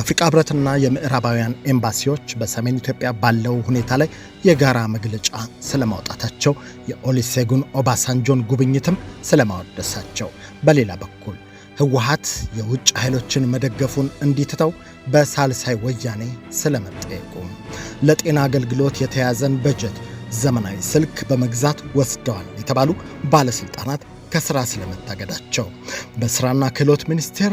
የአፍሪካ ህብረትና የምዕራባውያን ኤምባሲዎች በሰሜን ኢትዮጵያ ባለው ሁኔታ ላይ የጋራ መግለጫ ስለማውጣታቸው፣ የኦሉሴጉን ኦባሳንጆን ጉብኝትም ስለማወደሳቸው፣ በሌላ በኩል ህወሓት የውጭ ኃይሎችን መደገፉን እንዲትተው በሳልሳይ ወያኔ ስለመጠየቁ፣ ለጤና አገልግሎት የተያዘን በጀት ዘመናዊ ስልክ በመግዛት ወስደዋል የተባሉ ባለስልጣናት ከስራ ስለመታገዳቸው፣ በስራና ክህሎት ሚኒስቴር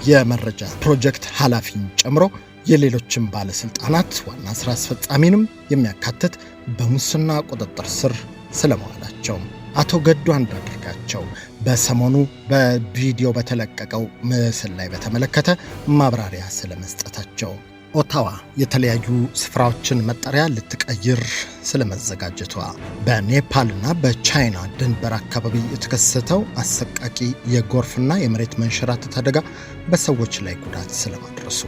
የመረጃ ፕሮጀክት ኃላፊን ጨምሮ የሌሎችም ባለስልጣናት ዋና ስራ አስፈጻሚንም የሚያካትት በሙስና ቁጥጥር ስር ስለመዋላቸው፣ አቶ ገዱ አንዳርጋቸው በሰሞኑ በቪዲዮ በተለቀቀው ምስል ላይ በተመለከተ ማብራሪያ ስለመስጠታቸው፣ ኦታዋ የተለያዩ ስፍራዎችን መጠሪያ ልትቀይር ስለመዘጋጀቷ፣ በኔፓልና በቻይና ድንበር አካባቢ የተከሰተው አሰቃቂ የጎርፍና የመሬት መንሸራተት አደጋ በሰዎች ላይ ጉዳት ስለማድረሱ፣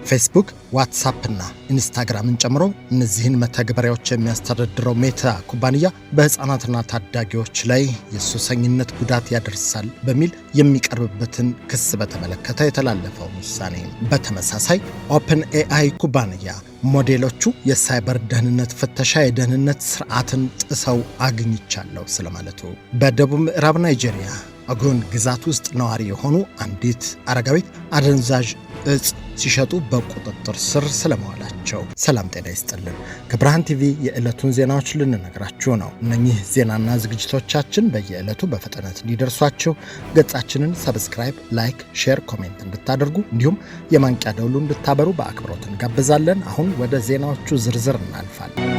ፌስቡክ፣ ዋትሳፕና ኢንስታግራምን ጨምሮ እነዚህን መተግበሪያዎች የሚያስተዳድረው ሜታ ኩባንያ በህፃናትና ታዳጊዎች ላይ የሱሰኝነት ጉዳት ያደርሳል በሚል የሚቀርብበትን ክስ በተመለከተ የተላለፈው ውሳኔ፣ በተመሳሳይ ኦፕን ኤአይ ኩባንያ ሞዴሎቹ የሳይበር ደህንነት ፍተሻ የደህንነት ስርዓትን ጥሰው አግኝቻለሁ ስለማለቱ፣ በደቡብ ምዕራብ ናይጄሪያ አጎን ግዛት ውስጥ ነዋሪ የሆኑ አንዲት አረጋዊት አደንዛዥ እጽ ሲሸጡ በቁጥጥር ስር ስለመዋላቸው። ሰላም ጤና ይስጥልን። ከብርሃን ቲቪ የዕለቱን ዜናዎች ልንነግራችሁ ነው። እነኚህ ዜናና ዝግጅቶቻችን በየዕለቱ በፍጥነት እንዲደርሷችሁ ገጻችንን ሰብስክራይብ፣ ላይክ፣ ሼር፣ ኮሜንት እንድታደርጉ እንዲሁም የማንቂያ ደውሉ እንድታበሩ በአክብሮት እንጋብዛለን። አሁን ወደ ዜናዎቹ ዝርዝር እናልፋለን።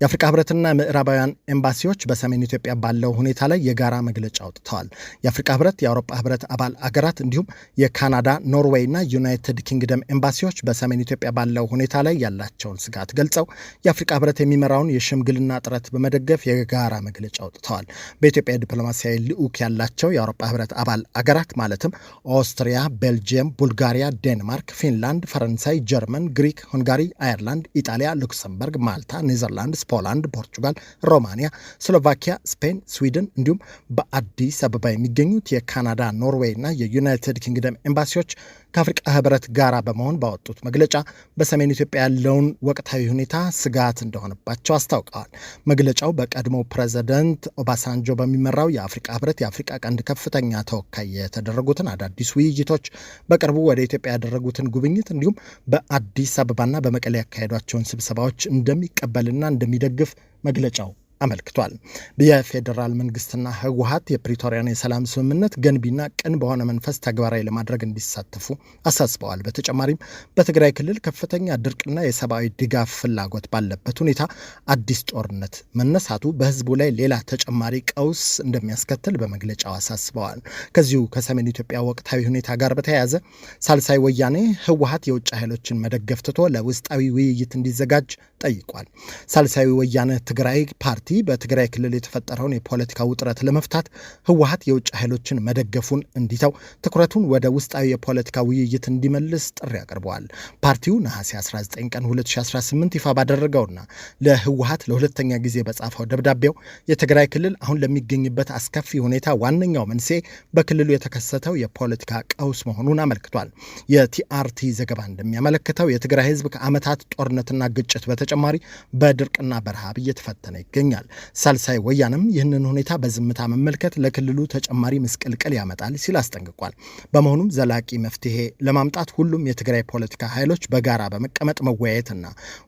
የአፍሪካ ህብረትና ምዕራባውያን ኤምባሲዎች በሰሜን ኢትዮጵያ ባለው ሁኔታ ላይ የጋራ መግለጫ አውጥተዋል። የአፍሪካ ህብረት፣ የአውሮፓ ህብረት አባል አገራት እንዲሁም የካናዳ፣ ኖርዌይ እና ዩናይትድ ኪንግደም ኤምባሲዎች በሰሜን ኢትዮጵያ ባለው ሁኔታ ላይ ያላቸውን ስጋት ገልጸው የአፍሪካ ህብረት የሚመራውን የሽምግልና ጥረት በመደገፍ የጋራ መግለጫ አውጥተዋል። በኢትዮጵያ ዲፕሎማሲያዊ ልዑክ ያላቸው የአውሮፓ ህብረት አባል አገራት ማለትም ኦስትሪያ፣ ቤልጅየም፣ ቡልጋሪያ፣ ዴንማርክ፣ ፊንላንድ፣ ፈረንሳይ፣ ጀርመን፣ ግሪክ፣ ሁንጋሪ፣ አየርላንድ፣ ኢጣሊያ፣ ሉክሰምበርግ፣ ማልታ፣ ኔዘርላንድስ፣ ፖላንድ፣ ፖርቹጋል፣ ሮማኒያ፣ ስሎቫኪያ፣ ስፔን፣ ስዊድን እንዲሁም በአዲስ አበባ የሚገኙት የካናዳ፣ ኖርዌይ እና የዩናይትድ ኪንግደም ኤምባሲዎች ከአፍሪካ ህብረት ጋር በመሆን ባወጡት መግለጫ በሰሜን ኢትዮጵያ ያለውን ወቅታዊ ሁኔታ ስጋት እንደሆነባቸው አስታውቀዋል። መግለጫው በቀድሞ ፕሬዝዳንት ኦባሳንጆ በሚመራው የአፍሪካ ህብረት የአፍሪካ ቀንድ ከፍተኛ ተወካይ የተደረጉትን አዳዲስ ውይይቶች፣ በቅርቡ ወደ ኢትዮጵያ ያደረጉትን ጉብኝት እንዲሁም በአዲስ አበባና በመቀሌ ያካሄዷቸውን ስብሰባዎች እንደሚቀበልና እንደሚደግፍ መግለጫው አመልክቷል። የፌዴራል መንግስትና ህወሓት የፕሪቶሪያን የሰላም ስምምነት ገንቢና ቅን በሆነ መንፈስ ተግባራዊ ለማድረግ እንዲሳተፉ አሳስበዋል። በተጨማሪም በትግራይ ክልል ከፍተኛ ድርቅና የሰብአዊ ድጋፍ ፍላጎት ባለበት ሁኔታ አዲስ ጦርነት መነሳቱ በህዝቡ ላይ ሌላ ተጨማሪ ቀውስ እንደሚያስከትል በመግለጫው አሳስበዋል። ከዚሁ ከሰሜን ኢትዮጵያ ወቅታዊ ሁኔታ ጋር በተያያዘ ሳልሳይ ወያኔ ህወሓት የውጭ ኃይሎችን መደገፍ ትቶ ለውስጣዊ ውይይት እንዲዘጋጅ ጠይቋል። ሳልሳይ ወያነ ትግራይ ፓርቲ በትግራይ ክልል የተፈጠረውን የፖለቲካ ውጥረት ለመፍታት ህወሓት የውጭ ኃይሎችን መደገፉን እንዲተው ትኩረቱን ወደ ውስጣዊ የፖለቲካ ውይይት እንዲመልስ ጥሪ አቅርበዋል። ፓርቲው ነሐሴ 19 ቀን 2018 ይፋ ባደረገውና ለህወሓት ለሁለተኛ ጊዜ በጻፈው ደብዳቤው የትግራይ ክልል አሁን ለሚገኝበት አስከፊ ሁኔታ ዋነኛው መንስኤ በክልሉ የተከሰተው የፖለቲካ ቀውስ መሆኑን አመልክቷል። የቲአርቲ ዘገባ እንደሚያመለክተው የትግራይ ህዝብ ከዓመታት ጦርነትና ግጭት በተጨማሪ በድርቅና በረሃብ እየተፈተነ ይገኛል። ሳልሳይ ወያንም ይህንን ሁኔታ በዝምታ መመልከት ለክልሉ ተጨማሪ ምስቅልቅል ያመጣል ሲል አስጠንቅቋል። በመሆኑም ዘላቂ መፍትሄ ለማምጣት ሁሉም የትግራይ ፖለቲካ ኃይሎች በጋራ በመቀመጥ መወያየትና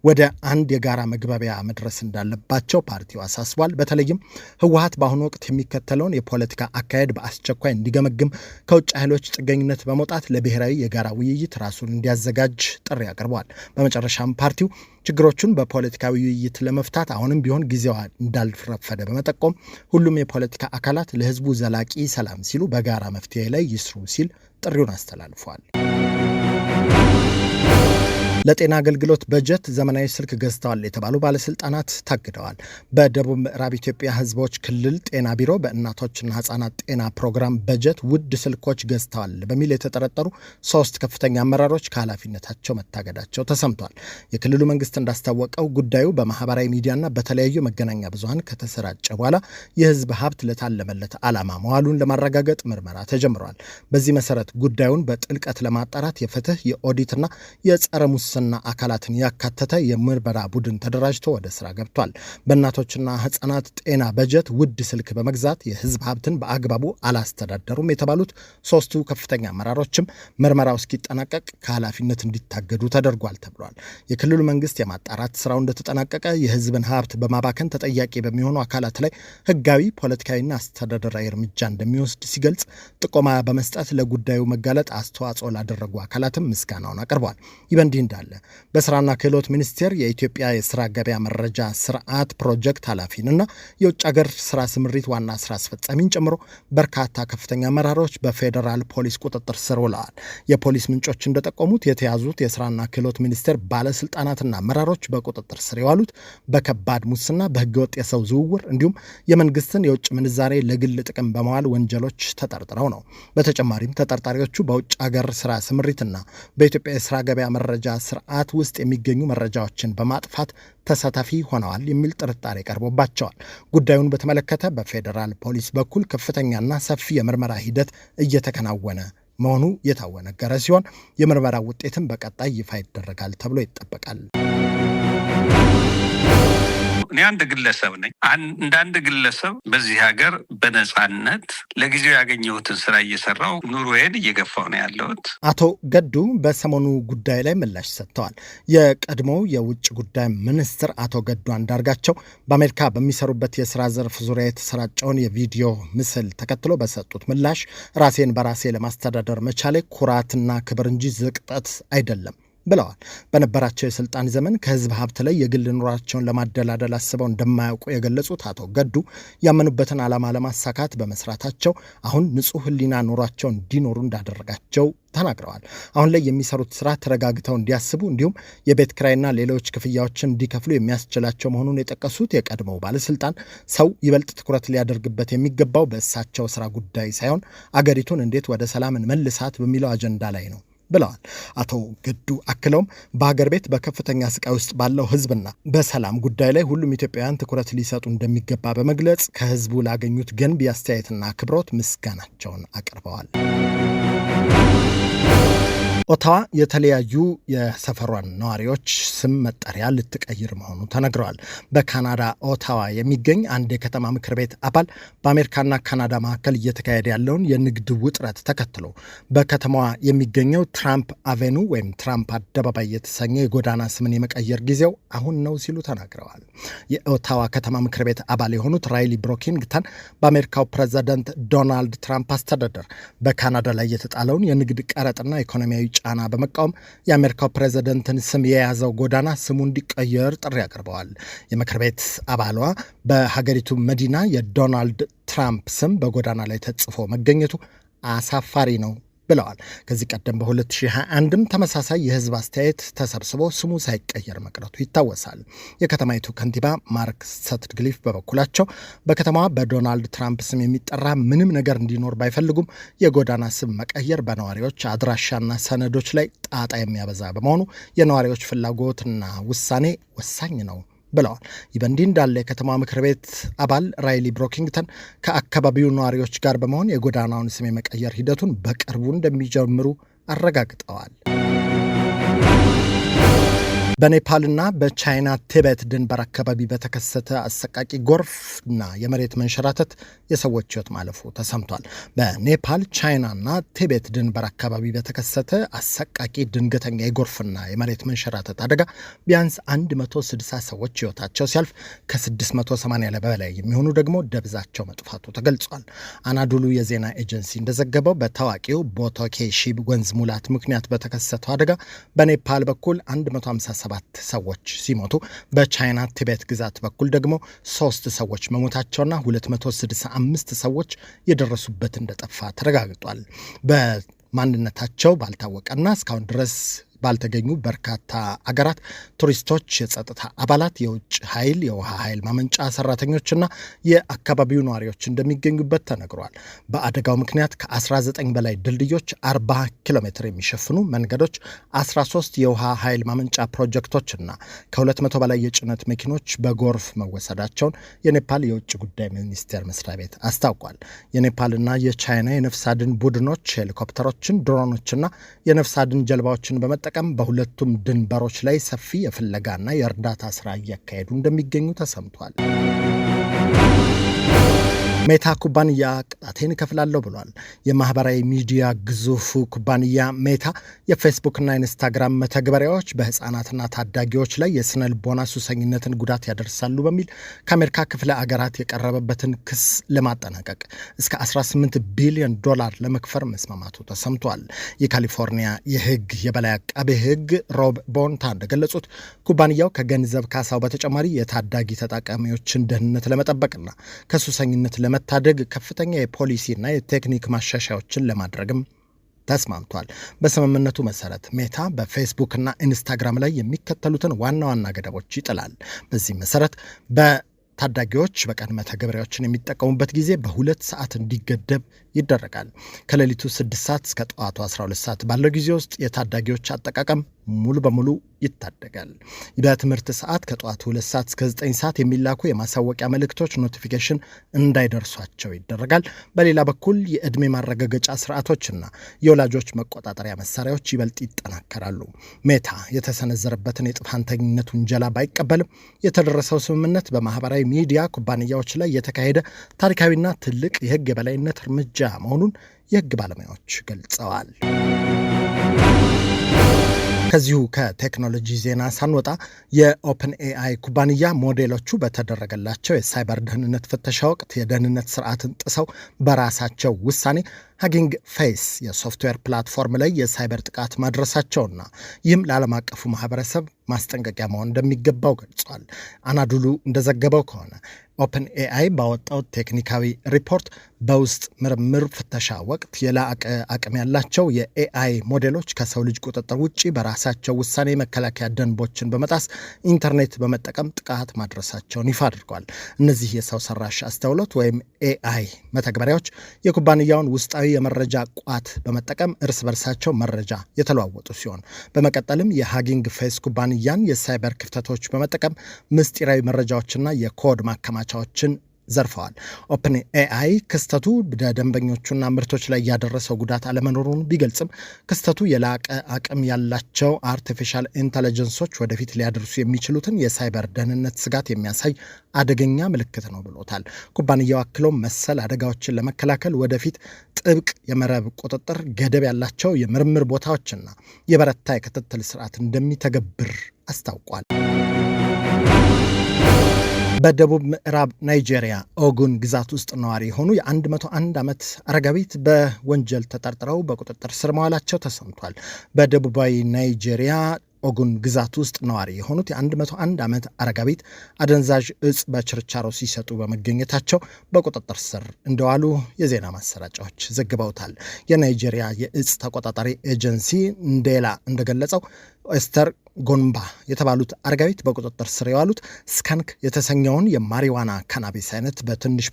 ወደ አንድ የጋራ መግባቢያ መድረስ እንዳለባቸው ፓርቲው አሳስቧል። በተለይም ህወሓት በአሁኑ ወቅት የሚከተለውን የፖለቲካ አካሄድ በአስቸኳይ እንዲገመግም፣ ከውጭ ኃይሎች ጥገኝነት በመውጣት ለብሔራዊ የጋራ ውይይት ራሱን እንዲያዘጋጅ ጥሪ አቅርቧል። በመጨረሻም ፓርቲው ችግሮቹን በፖለቲካዊ ውይይት ለመፍታት አሁንም ቢሆን ጊዜዋ እንዳልረፈደ በመጠቆም ሁሉም የፖለቲካ አካላት ለህዝቡ ዘላቂ ሰላም ሲሉ በጋራ መፍትሄ ላይ ይስሩ ሲል ጥሪውን አስተላልፏል። ለጤና አገልግሎት በጀት ዘመናዊ ስልክ ገዝተዋል የተባሉ ባለስልጣናት ታግደዋል። በደቡብ ምዕራብ ኢትዮጵያ ሕዝቦች ክልል ጤና ቢሮ በእናቶችና ሕፃናት ጤና ፕሮግራም በጀት ውድ ስልኮች ገዝተዋል በሚል የተጠረጠሩ 3 ከፍተኛ አመራሮች ከኃላፊነታቸው መታገዳቸው ተሰምቷል። የክልሉ መንግስት እንዳስታወቀው ጉዳዩ በማህበራዊ ሚዲያና በተለያዩ መገናኛ ብዙሃን ከተሰራጨ በኋላ የህዝብ ሀብት ለታለመለት ዓላማ መዋሉን ለማረጋገጥ ምርመራ ተጀምሯል። በዚህ መሰረት ጉዳዩን በጥልቀት ለማጣራት የፍትህ የኦዲትና የጸረ ሙስና አካላትን ያካተተ የምርመራ ቡድን ተደራጅቶ ወደ ስራ ገብቷል። በእናቶችና ህፃናት ጤና በጀት ውድ ስልክ በመግዛት የህዝብ ሀብትን በአግባቡ አላስተዳደሩም የተባሉት 3ቱ ከፍተኛ አመራሮችም ምርመራው እስኪጠናቀቅ ከኃላፊነት እንዲታገዱ ተደርጓል ተብሏል። የክልሉ መንግስት የማጣራት ስራው እንደተጠናቀቀ የህዝብን ሀብት በማባከን ተጠያቂ በሚሆኑ አካላት ላይ ህጋዊ፣ ፖለቲካዊና አስተዳደራዊ እርምጃ እንደሚወስድ ሲገልጽ ጥቆማ በመስጠት ለጉዳዩ መጋለጥ አስተዋጽኦ ላደረጉ አካላትም ምስጋናውን አቅርቧል። በእንዲህ እንዳለ በስራና ክህሎት ሚኒስቴር የኢትዮጵያ የስራ ገበያ መረጃ ስርዓት ፕሮጀክት ኃላፊንና የውጭ ሀገር ስራ ስምሪት ዋና ስራ አስፈጻሚን ጨምሮ በርካታ ከፍተኛ አመራሮች በፌዴራል ፖሊስ ቁጥጥር ስር ውለዋል። የፖሊስ ምንጮች እንደጠቆሙት የተያዙት የስራና ክህሎት ሚኒስቴር ባለስልጣናትና አመራሮች በቁጥጥር ስር የዋሉት በከባድ ሙስና፣ በህገወጥ የሰው ዝውውር እንዲሁም የመንግስትን የውጭ ምንዛሬ ለግል ጥቅም በመዋል ወንጀሎች ተጠርጥረው ነው። በተጨማሪም ተጠርጣሪዎቹ በውጭ ሀገር ስራ ስምሪትና በኢትዮጵያ የስራ ገበያ መረጃ ስርዓት ውስጥ የሚገኙ መረጃዎችን በማጥፋት ተሳታፊ ሆነዋል የሚል ጥርጣሬ ቀርቦባቸዋል። ጉዳዩን በተመለከተ በፌዴራል ፖሊስ በኩል ከፍተኛና ሰፊ የምርመራ ሂደት እየተከናወነ መሆኑ የታወነገረ ሲሆን የምርመራ ውጤትም በቀጣይ ይፋ ይደረጋል ተብሎ ይጠበቃል። እኔ አንድ ግለሰብ ነኝ። እንደ አንድ ግለሰብ በዚህ ሀገር በነጻነት ለጊዜው ያገኘሁትን ስራ እየሰራው ኑሮዬን እየገፋው ነው ያለሁት። አቶ ገዱ በሰሞኑ ጉዳይ ላይ ምላሽ ሰጥተዋል። የቀድሞው የውጭ ጉዳይ ሚኒስትር አቶ ገዱ አንዳርጋቸው በአሜሪካ በሚሰሩበት የስራ ዘርፍ ዙሪያ የተሰራጨውን የቪዲዮ ምስል ተከትሎ በሰጡት ምላሽ ራሴን በራሴ ለማስተዳደር መቻሌ ኩራትና ክብር እንጂ ዝቅጠት አይደለም ብለዋል። በነበራቸው የስልጣን ዘመን ከህዝብ ሀብት ላይ የግል ኑሯቸውን ለማደላደል አስበው እንደማያውቁ የገለጹት አቶ ገዱ ያመኑበትን ዓላማ ለማሳካት በመስራታቸው አሁን ንጹህ ህሊና ኑሯቸው እንዲኖሩ እንዳደረጋቸው ተናግረዋል። አሁን ላይ የሚሰሩት ስራ ተረጋግተው እንዲያስቡ እንዲሁም የቤት ኪራይና ሌሎች ክፍያዎችን እንዲከፍሉ የሚያስችላቸው መሆኑን የጠቀሱት የቀድሞው ባለስልጣን ሰው ይበልጥ ትኩረት ሊያደርግበት የሚገባው በእሳቸው ስራ ጉዳይ ሳይሆን አገሪቱን እንዴት ወደ ሰላም እንመልሳት በሚለው አጀንዳ ላይ ነው ብለዋል። አቶ ገዱ አክለውም በሀገር ቤት በከፍተኛ ስቃይ ውስጥ ባለው ህዝብና በሰላም ጉዳይ ላይ ሁሉም ኢትዮጵያውያን ትኩረት ሊሰጡ እንደሚገባ በመግለጽ ከህዝቡ ላገኙት ገንቢ አስተያየትና አክብሮት ምስጋናቸውን አቅርበዋል። ኦታዋ የተለያዩ የሰፈሯን ነዋሪዎች ስም መጠሪያ ልትቀይር መሆኑ ተነግረዋል። በካናዳ ኦታዋ የሚገኝ አንድ የከተማ ምክር ቤት አባል በአሜሪካና ካናዳ መካከል እየተካሄደ ያለውን የንግድ ውጥረት ተከትሎ በከተማዋ የሚገኘው ትራምፕ አቬኑ ወይም ትራምፕ አደባባይ የተሰኘ የጎዳና ስምን የመቀየር ጊዜው አሁን ነው ሲሉ ተናግረዋል። የኦታዋ ከተማ ምክር ቤት አባል የሆኑት ራይሊ ብሮኪንግተን በአሜሪካው ፕሬዚዳንት ዶናልድ ትራምፕ አስተዳደር በካናዳ ላይ የተጣለውን የንግድ ቀረጥና ኢኮኖሚያዊ ጫና በመቃወም የአሜሪካው ፕሬዝደንትን ስም የያዘው ጎዳና ስሙ እንዲቀየር ጥሪ አቅርበዋል። የምክር ቤት አባሏ በሀገሪቱ መዲና የዶናልድ ትራምፕ ስም በጎዳና ላይ ተጽፎ መገኘቱ አሳፋሪ ነው ብለዋል። ከዚህ ቀደም በ2021ም ተመሳሳይ የህዝብ አስተያየት ተሰብስቦ ስሙ ሳይቀየር መቅረቱ ይታወሳል። የከተማይቱ ከንቲባ ማርክ ሰትግሊፍ በበኩላቸው በከተማዋ በዶናልድ ትራምፕ ስም የሚጠራ ምንም ነገር እንዲኖር ባይፈልጉም የጎዳና ስም መቀየር በነዋሪዎች አድራሻና ሰነዶች ላይ ጣጣ የሚያበዛ በመሆኑ የነዋሪዎች ፍላጎትና ውሳኔ ወሳኝ ነው ብለዋል። ይህ በእንዲህ እንዳለ የከተማ ምክር ቤት አባል ራይሊ ብሮኪንግተን ከአካባቢው ነዋሪዎች ጋር በመሆን የጎዳናውን ስም የመቀየር ሂደቱን በቅርቡ እንደሚጀምሩ አረጋግጠዋል። በኔፓልና በቻይና ቲቤት ድንበር አካባቢ በተከሰተ አሰቃቂ ጎርፍና የመሬት መንሸራተት የሰዎች ሕይወት ማለፉ ተሰምቷል። በኔፓል ቻይናና ቲቤት ድንበር አካባቢ በተከሰተ አሰቃቂ ድንገተኛ የጎርፍና የመሬት መንሸራተት አደጋ ቢያንስ 160 ሰዎች ሕይወታቸው ሲያልፍ ከ680 በላይ የሚሆኑ ደግሞ ደብዛቸው መጥፋቱ ተገልጿል። አናዶሉ የዜና ኤጀንሲ እንደዘገበው በታዋቂው ቦቶኬሺ ወንዝ ሙላት ምክንያት በተከሰተው አደጋ በኔፓል በኩል 157 ሰዎች ሲሞቱ በቻይና ቲቤት ግዛት በኩል ደግሞ 3 ሰዎች መሞታቸውና 265 ሰዎች የደረሱበት እንደጠፋ ተረጋግጧል። በማንነታቸው ባልታወቀና እስካሁን ድረስ ባልተገኙ በርካታ አገራት ቱሪስቶች፣ የጸጥታ አባላት፣ የውጭ ኃይል፣ የውሃ ኃይል ማመንጫ ሰራተኞችና የአካባቢው ነዋሪዎች እንደሚገኙበት ተነግሯል። በአደጋው ምክንያት ከ19 በላይ ድልድዮች፣ 40 ኪሎ ሜትር የሚሸፍኑ መንገዶች፣ 13 የውሃ ኃይል ማመንጫ ፕሮጀክቶችና ከ200 በላይ የጭነት መኪኖች በጎርፍ መወሰዳቸውን የኔፓል የውጭ ጉዳይ ሚኒስቴር መስሪያ ቤት አስታውቋል። የኔፓልና የቻይና የነፍስ አድን ቡድኖች ሄሊኮፕተሮችን፣ ድሮኖችና የነፍስ አድን ጀልባዎችን በመጠቀም በሁለቱም ድንበሮች ላይ ሰፊ የፍለጋና የእርዳታ ስራ እያካሄዱ እንደሚገኙ ተሰምቷል። ሜታ ኩባንያ ቅጣቴን እከፍላለሁ ብሏል። የማህበራዊ ሚዲያ ግዙፉ ኩባንያ ሜታ የፌስቡክና ኢንስታግራም መተግበሪያዎች በህፃናትና ታዳጊዎች ላይ የስነ ልቦና ሱሰኝነትን ጉዳት ያደርሳሉ በሚል ከአሜሪካ ክፍለ አገራት የቀረበበትን ክስ ለማጠናቀቅ እስከ $18 ቢሊዮን ለመክፈር መስማማቱ ተሰምቷል። የካሊፎርኒያ የህግ የበላይ አቃቤ ህግ ሮብ ቦንታ እንደገለጹት ኩባንያው ከገንዘብ ካሳው በተጨማሪ የታዳጊ ተጠቃሚዎችን ደህንነት ለመጠበቅና ከሱሰኝነት ለመታደግ ከፍተኛ የፖሊሲና የቴክኒክ ማሻሻያዎችን ለማድረግም ተስማምቷል። በስምምነቱ መሰረት ሜታ በፌስቡክ እና ኢንስታግራም ላይ የሚከተሉትን ዋና ዋና ገደቦች ይጥላል። በዚህ መሰረት ታዳጊዎች በቀን መተግበሪያዎችን የሚጠቀሙበት ጊዜ በ2 ሰዓት እንዲገደብ ይደረጋል። ከሌሊቱ 6 ሰዓት እስከ ጠዋቱ 12 ሰዓት ባለው ጊዜ ውስጥ የታዳጊዎች አጠቃቀም ሙሉ በሙሉ ይታደጋል። በትምህርት ሰዓት ከጠዋቱ 2 ሰዓት እስከ 9 ሰዓት የሚላኩ የማሳወቂያ መልእክቶች ኖቲፊኬሽን እንዳይደርሷቸው ይደረጋል። በሌላ በኩል የዕድሜ ማረጋገጫ ስርዓቶችና የወላጆች መቆጣጠሪያ መሳሪያዎች ይበልጥ ይጠናከራሉ። ሜታ የተሰነዘረበትን የጥፋተኝነት ውንጀላ ባይቀበልም የተደረሰው ስምምነት በማህበራዊ ሚዲያ ኩባንያዎች ላይ የተካሄደ ታሪካዊና ትልቅ የህግ የበላይነት እርምጃ መሆኑን የህግ ባለሙያዎች ገልጸዋል። ከዚሁ ከቴክኖሎጂ ዜና ሳንወጣ የኦፕን ኤአይ ኩባንያ ሞዴሎቹ በተደረገላቸው የሳይበር ደህንነት ፍተሻ ወቅት የደህንነት ስርዓትን ጥሰው በራሳቸው ውሳኔ ሃጊንግ ፌስ የሶፍትዌር ፕላትፎርም ላይ የሳይበር ጥቃት ማድረሳቸውና ይህም ለዓለም አቀፉ ማህበረሰብ ማስጠንቀቂያ መሆን እንደሚገባው ገልጿል። አናዱሉ እንደዘገበው ከሆነ ኦፕን ኤአይ ባወጣው ቴክኒካዊ ሪፖርት በውስጥ ምርምር ፍተሻ ወቅት የላቀ አቅም ያላቸው የኤአይ ሞዴሎች ከሰው ልጅ ቁጥጥር ውጭ በራሳቸው ውሳኔ መከላከያ ደንቦችን በመጣስ ኢንተርኔት በመጠቀም ጥቃት ማድረሳቸውን ይፋ አድርጓል። እነዚህ የሰው ሰራሽ አስተውሎት ወይም ኤአይ መተግበሪያዎች የኩባንያውን ውስጣዊ የመረጃ ቋት በመጠቀም እርስ በርሳቸው መረጃ የተለዋወጡ ሲሆን በመቀጠልም የሃጊንግ ፌስ ኩባንያን የሳይበር ክፍተቶች በመጠቀም ምስጢራዊ መረጃዎችና የኮድ ማከማቻዎችን ዘርፈዋል። ኦፕን ኤአይ ክስተቱ በደንበኞቹና ምርቶች ላይ ያደረሰው ጉዳት አለመኖሩን ቢገልጽም ክስተቱ የላቀ አቅም ያላቸው አርቲፊሻል ኢንተለጀንሶች ወደፊት ሊያደርሱ የሚችሉትን የሳይበር ደህንነት ስጋት የሚያሳይ አደገኛ ምልክት ነው ብሎታል። ኩባንያው አክሎም መሰል አደጋዎችን ለመከላከል ወደፊት ጥብቅ የመረብ ቁጥጥር፣ ገደብ ያላቸው የምርምር ቦታዎችና የበረታ የክትትል ስርዓት እንደሚተገብር አስታውቋል። በደቡብ ምዕራብ ናይጄሪያ ኦጉን ግዛት ውስጥ ነዋሪ የሆኑ የ101 ዓመት አረጋዊት በወንጀል ተጠርጥረው በቁጥጥር ስር መዋላቸው ተሰምቷል። በደቡባዊ ናይጄሪያ ኦጉን ግዛት ውስጥ ነዋሪ የሆኑት የ101 ዓመት አረጋዊት አደንዛዥ እጽ በችርቻሮ ሲሰጡ በመገኘታቸው በቁጥጥር ስር እንደዋሉ የዜና ማሰራጫዎች ዘግበውታል። የናይጄሪያ የእጽ ተቆጣጣሪ ኤጀንሲ እንዴላ እንደገለጸው ኤስተር ጎንባ የተባሉት አረጋዊት በቁጥጥር ስር የዋሉት ስካንክ የተሰኘውን የማሪዋና ካናቢስ አይነት በትንሹ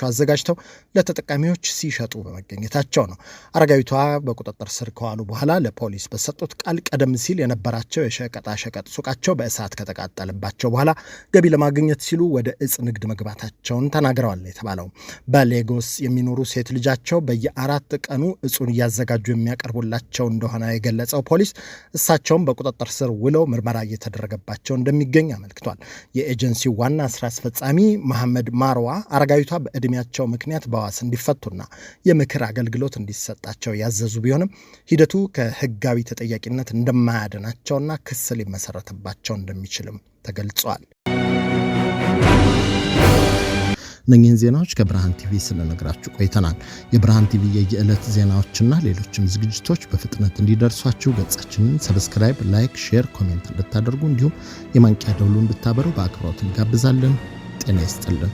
አዘጋጅተው ለተጠቃሚዎች ሲሸጡ በመገኘታቸው ነው። አረጋዊቷ በቁጥጥር ስር ከዋሉ በኋላ ለፖሊስ በሰጡት ቃል ቀደም ሲል የነበራቸው የሸቀጣሸቀጥ ሱቃቸው በእሳት ከተቃጠለባቸው በኋላ ገቢ ለማግኘት ሲሉ ወደ እጽ ንግድ መግባታቸውን ተናግረዋል የተባለው በሌጎስ የሚኖሩ ሴት ልጃቸው በየ4 ቀኑ እጹን እያዘጋጁ የሚያቀርቡላቸው እንደሆነ የገለጸው ፖሊስ እሳቸውም በቁጥጥር ስር ውለው ምርመራ እየተደረገባቸው እንደሚገኝ አመልክቷል። የኤጀንሲው ዋና ስራ አስፈጻሚ መሐመድ ማርዋ አረጋዊቷ በዕድሜያቸው ምክንያት በዋስ እንዲፈቱና የምክር አገልግሎት እንዲሰጣቸው ያዘዙ ቢሆንም ሂደቱ ከህጋዊ ተጠያቂነት እንደማያድናቸውና ክስ ሊመሰረትባቸው እንደሚችልም ተገልጿል። እነኚህን ዜናዎች ከብርሃን ቲቪ ስለነግራችሁ ቆይተናል። የብርሃን ቲቪ የየዕለት ዜናዎችና ሌሎችም ዝግጅቶች በፍጥነት እንዲደርሷችሁ ገጻችንን ሰብስክራይብ፣ ላይክ፣ ሼር፣ ኮሜንት እንድታደርጉ እንዲሁም የማንቂያ ደውሉን እንድታበሩ በአክብሮት እንጋብዛለን። ጤና ይስጥልን።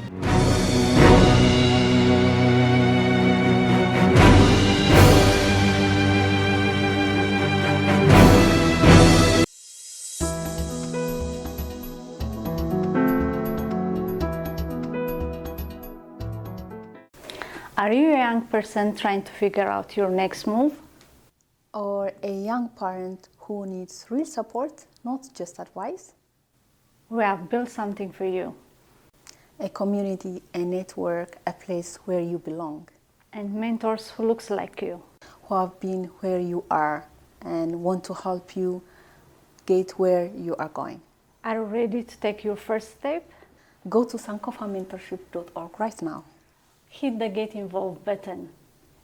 Are you a young person trying to figure out your next move? Or a young parent who needs real support, not just advice? We have built something for you. A community, a network, a place where you belong. And mentors who looks like you. Who have been where you are and want to help you get where you are going. Are you ready to take your first step? Go to sankofamentorship.org right now. Hit the Get Involved button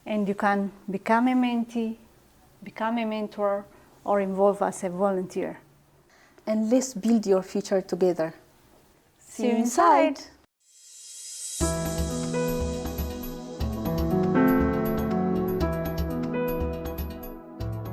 and you can become a mentee, become a mentor, or involve as a volunteer. And let's build your future together. See you inside!